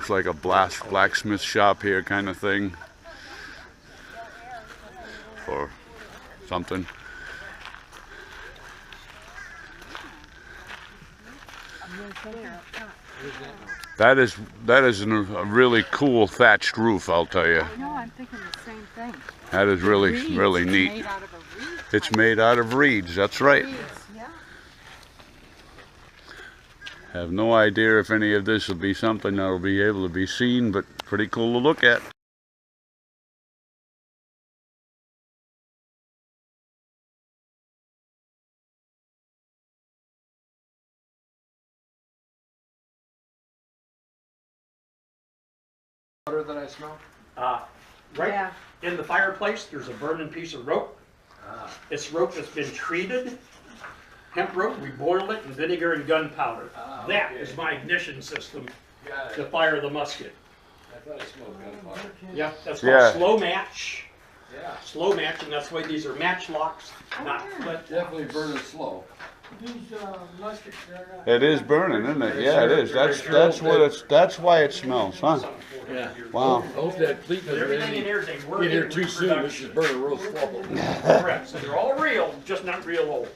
Looks like a blacksmith shop here kind of thing. Or something. That is a really cool thatched roof, I'll tell you. No, I'm thinking the same thing. That is really neat. Made out of a reed. It's made out of reeds, that's right. Reeds, yeah. Have no idea if any of this will be something that will be able to be seen, but pretty cool to look at. That I smell? Right in the fireplace, there's a burning piece of rope. It's rope that's been treated. Hemp rope, we boil it in vinegar and gunpowder. That is my ignition system to fire the musket. I thought I smelled gunpowder. Yeah, that's called slow match. Yeah. Slow match, and that's why these are match locks, not flint. Definitely burning slow. These muskets are It is burning, isn't it? Yeah, it is. That's why it smells, huh? Yeah. Wow. Hope that fleet doesn't Everything in here is a get working here too soon. This is burning real slow. Correct. So they're all real, just not real old.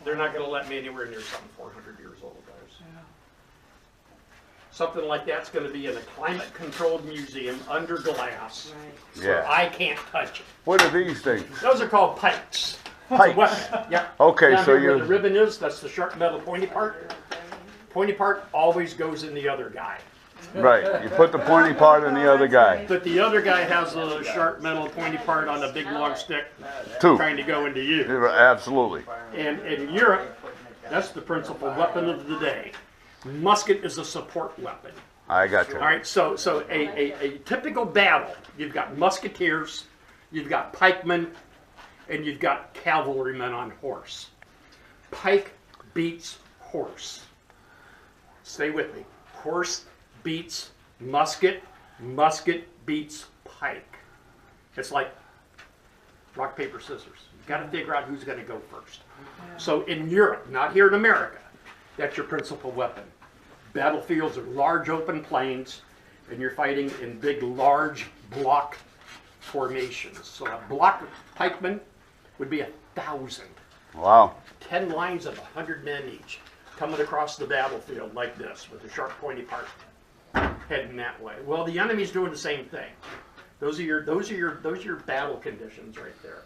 They're not going to let me anywhere near something 400 years old, guys. Something like that's going to be in a climate-controlled museum under glass, where Yeah. I can't touch it. What are these things? Those are called pikes. Pikes. Yeah. Okay, Down so here where the you. ribbon is, that's the sharp metal pointy part. Pointy part always goes in the other guy. Right. You put the pointy part in the other guy. But the other guy has a sharp metal pointy part on a big long stick Two. trying to go into you. Absolutely. And in Europe, that's the principal weapon of the day. Musket is a support weapon. I got you. All right, so a typical battle, you've got musketeers, you've got pikemen, and you've got cavalrymen on horse. Pike beats horse. Stay with me. Horse beats musket, musket beats pike. It's like rock, paper, scissors. You've got to figure out who's going to go first. So in Europe, not here in America, that's your principal weapon. Battlefields are large open plains, and you're fighting in big, large block formations. So a block of pikemen would be 1,000. Wow. 10 lines of 100 men each, coming across the battlefield like this, with a sharp pointy part heading that way. Well, the enemy's doing the same thing. Those are your battle conditions right there.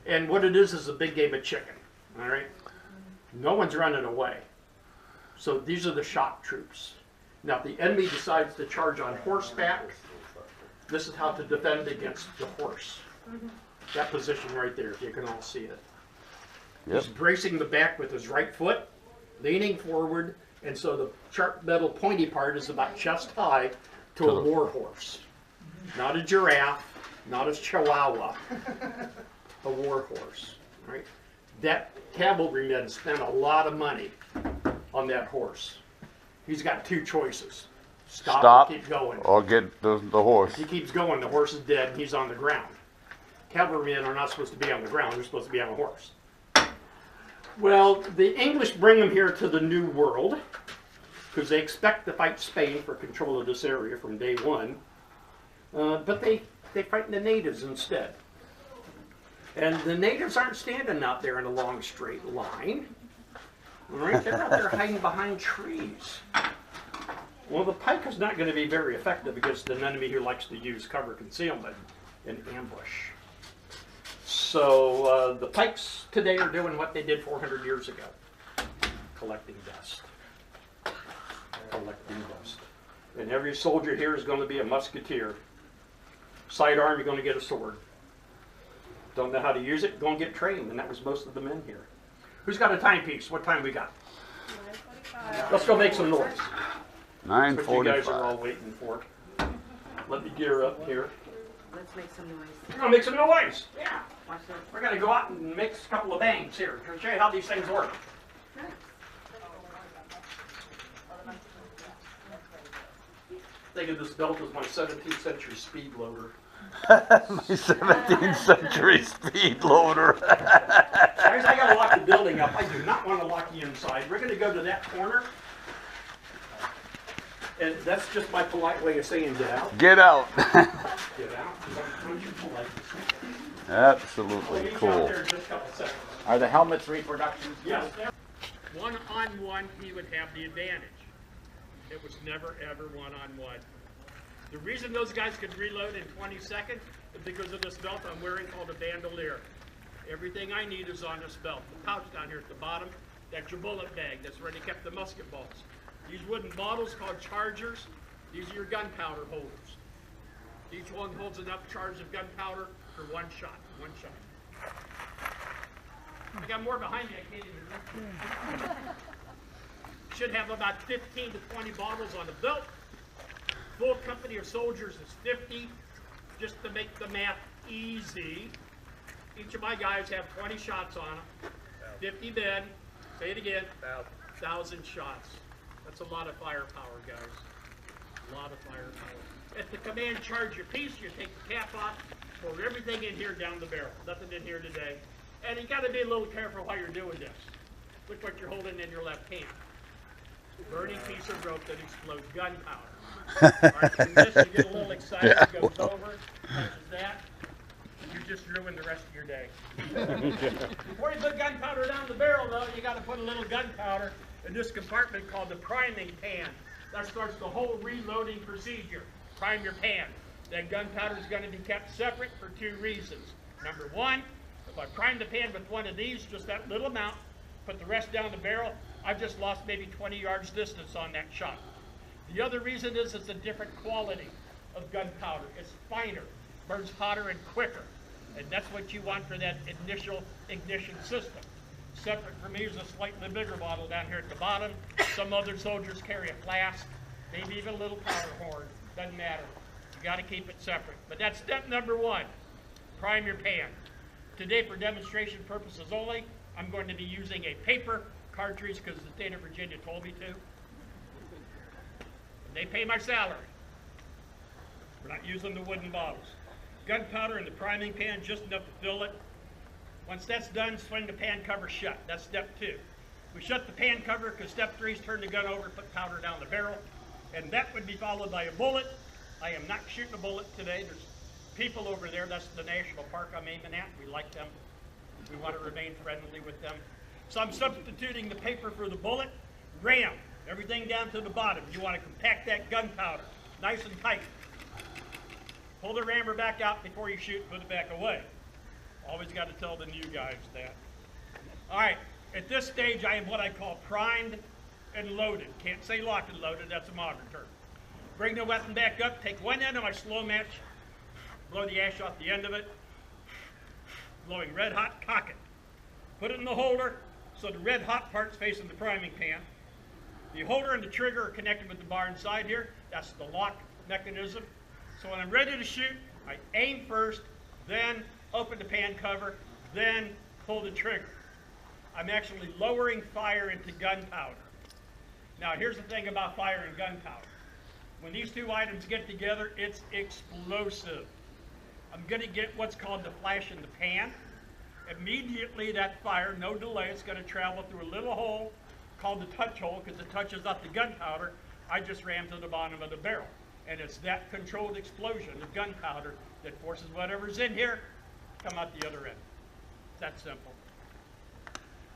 And what it is a big game of chicken. All right. No one's running away. So these are the shock troops. Now, if the enemy decides to charge on horseback, this is how to defend against the horse. That position right there, if you can all see it. Yep. He's bracing the back with his right foot, leaning forward, and so the sharp metal pointy part is about chest high to a war horse. Not a giraffe, not a chihuahua, a war horse. Right? That cavalryman spent a lot of money on that horse. He's got two choices. Stop or keep going. Or get the horse. If he keeps going, the horse is dead and he's on the ground. Cavalrymen are not supposed to be on the ground, they're supposed to be on a horse. Well, the English bring them here to the New World because they expect to fight Spain for control of this area from day one. But they fight the natives instead. And the natives aren't standing out there in a long straight line. All right, they're out there hiding behind trees. Well, the pike is not going to be very effective against an enemy who likes to use cover concealment and ambush. So the pikes today are doing what they did 400 years ago. Collecting dust. Collecting dust. And every soldier here is going to be a musketeer. Sidearm, you're going to get a sword. Don't know how to use it, go and get trained. And that was most of the men here. Who's got a timepiece? What time we got? 9:45. Let's go make some noise. 9:45. That's what you guys are all waiting for. Let me gear up here. Let's make some noise. We're going to make some noise. Yeah. Watch this. We're going to go out and make a couple of bangs here to show you how these things work. Think of this belt as my 17th century speed loader. My 17th century speed loader. Guys, I got to lock the building up. I do not want to lock you inside. We're going to go to that corner. And that's just my polite way of saying get out. Get out. Get out. Absolutely We'll meet you out cool. there in just a couple seconds. Are the helmets reproductions? Yes. One-on-one, he would have the advantage. It was never, ever one-on-one. The reason those guys could reload in 20 seconds is because of this belt I'm wearing called a bandolier. Everything I need is on this belt. The pouch down here at the bottom, that's your bullet bag. That's where they kept the musket balls. These wooden bottles called chargers, these are your gunpowder holders. Each one holds enough charge of gunpowder for one shot. I got more behind me, I can't even read. Should have about 15 to 20 bottles on the belt. Full company of soldiers is 50, just to make the math easy. Each of my guys have 20 shots on them, 50 men, say it again, 1,000 shots. That's a lot of firepower, guys. A lot of firepower. At the command charge your piece, you take the cap off, pour everything in here down the barrel. Nothing in here today. And you gotta be a little careful while you're doing this. Look what you're holding in your left hand. Burning piece of rope that explodes gunpowder. All right, from this, you get a little excited, it goes over, touches that, you just ruined the rest of your day. Before you put gunpowder down the barrel, though, you got to put a little gunpowder in this compartment called the priming pan. That starts the whole reloading procedure. Prime your pan. Then gunpowder is going to be kept separate for two reasons. Number one, if I prime the pan with one of these, just that little amount, put the rest down the barrel, I've just lost maybe 20 yards distance on that shot. The other reason is it's a different quality of gunpowder. It's finer, burns hotter and quicker. And that's what you want for that initial ignition system. Separate from me is a slightly bigger bottle down here at the bottom. Some other soldiers carry a flask, maybe even a little powder horn. Doesn't matter. You got to keep it separate. But that's step number one. Prime your pan. Today, for demonstration purposes only, I'm going to be using a paper cartridge because the state of Virginia told me to. And they pay my salary. We're not using the wooden bottles. Gunpowder in the priming pan, just enough to fill it. Once that's done, swing the pan cover shut. That's step two. We shut the pan cover because step three is turn the gun over, put powder down the barrel. And that would be followed by a bullet. I am not shooting a bullet today. There's people over there. That's the national park I'm aiming at. We like them. We want to remain friendly with them. So I'm substituting the paper for the bullet. Ram. Everything down to the bottom. You want to compact that gunpowder. Nice and tight. Pull the rammer back out before you shoot, put it back away. Always got to tell the new guys that. All right, at this stage, I am what I call primed and loaded. Can't say locked and loaded, that's a modern term. Bring the weapon back up, take one end of my slow match, blow the ash off the end of it, blowing red hot, cock it. Put it in the holder so the red hot part's facing the priming pan. The holder and the trigger are connected with the bar inside here. That's the lock mechanism. So when I'm ready to shoot, I aim first, then open the pan cover, then pull the trigger. I'm actually lowering fire into gunpowder. Now here's the thing about fire and gunpowder. When these two items get together, it's explosive. I'm going to get what's called the flash in the pan. Immediately that fire, no delay, it's going to travel through a little hole called the touch hole because it touches up the gunpowder. I just ram to the bottom of the barrel. And it's that controlled explosion of gunpowder that forces whatever's in here come out the other end. It's that simple.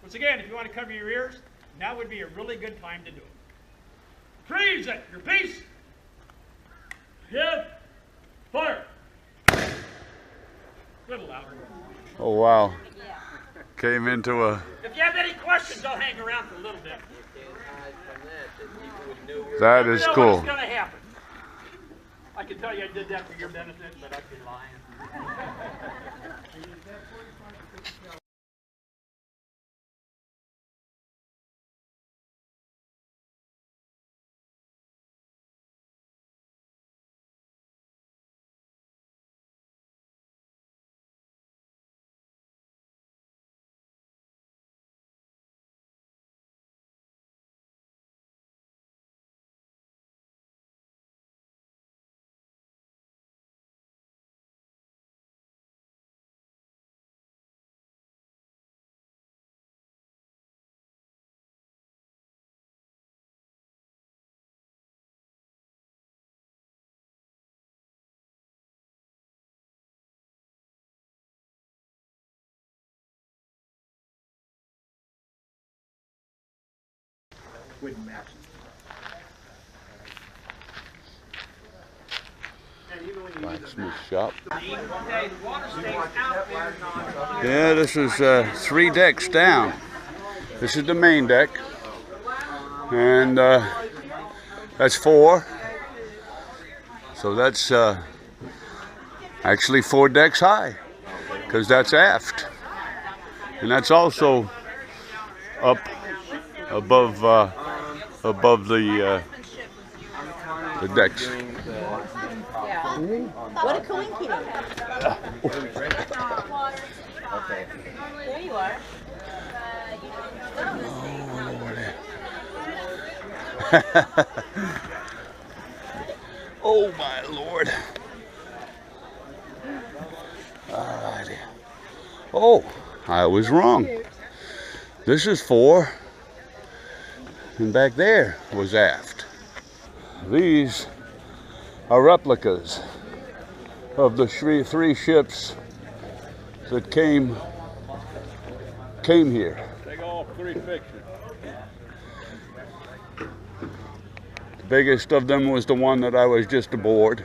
Once again, if you want to cover your ears, now would be a really good time to do it. Freeze at your piece. Give. Fire. A little louder. Oh, wow. Came into a... If you have any questions, I'll hang around for a little bit. That is You know cool. what's going to happen. I can tell you I did that for your benefit, but I'd be lying. wouldn't match. Blacksmith shop. Yeah, this is 3 decks down. This is the main deck, and that's 4. So that's actually 4 decks high, because that's aft, and that's also up above the decks. What a coincidence. Okay. There you are. Oh my Lord. Alrighty. Oh, I was wrong. This is 4, and back there was aft. These are replicas of the 3 ships that came here. Take all 3 pictures. The biggest of them was the one that I was just aboard.